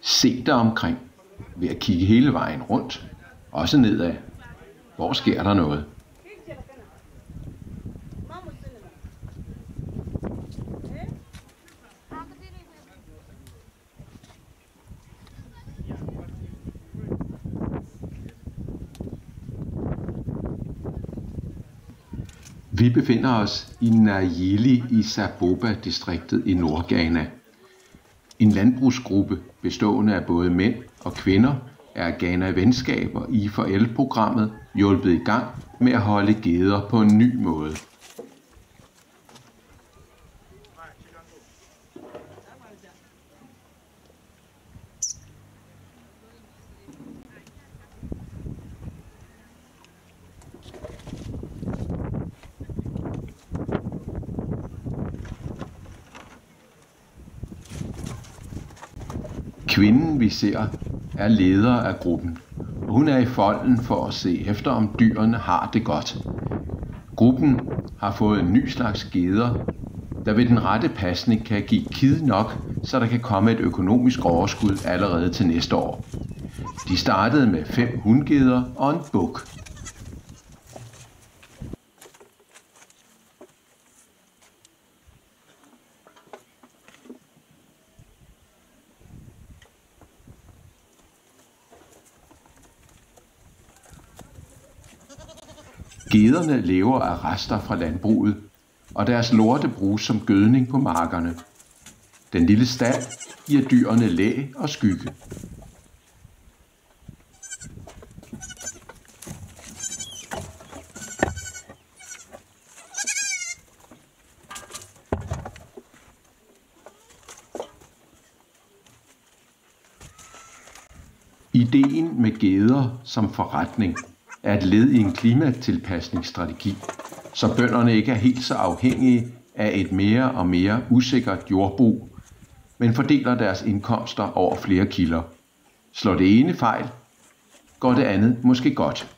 Se dig omkring ved at kigge hele vejen rundt, også nedad. Hvor sker der noget? Vi befinder os i Nayeli i Saboba-distriktet i Nordghana. En landbrugsgruppe bestående af både mænd og kvinder er af Ghana Venskaber i IFL-programmet hjulpet i gang med at holde geder på en ny måde. Kvinden, vi ser, er leder af gruppen, og hun er i folden for at se efter, om dyrene har det godt. Gruppen har fået en ny slags geder, der ved den rette pasning kan give kid nok, så der kan komme et økonomisk overskud allerede til næste år. De startede med 5 hundgeder og en buk. Gederne lever af rester fra landbruget, og deres lorte bruges som gødning på markerne. Den lille stald giver dyrene læ og skygge. Ideen med geder som forretning er et led i en klimatilpasningsstrategi, så bønderne ikke er helt så afhængige af et mere og mere usikkert jordbrug, men fordeler deres indkomster over flere kilder. Slår det ene fejl, går det andet måske godt.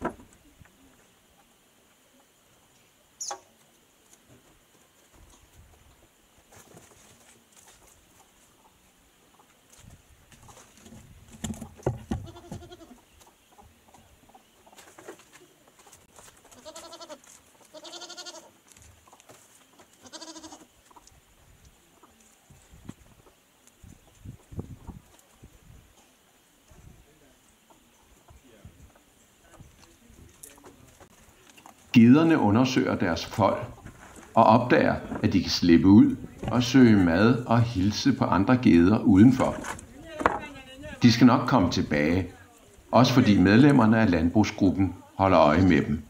Gederne undersøger deres fold og opdager, at de kan slippe ud og søge mad og hilse på andre geder udenfor. De skal nok komme tilbage, også fordi medlemmerne af landbrugsgruppen holder øje med dem.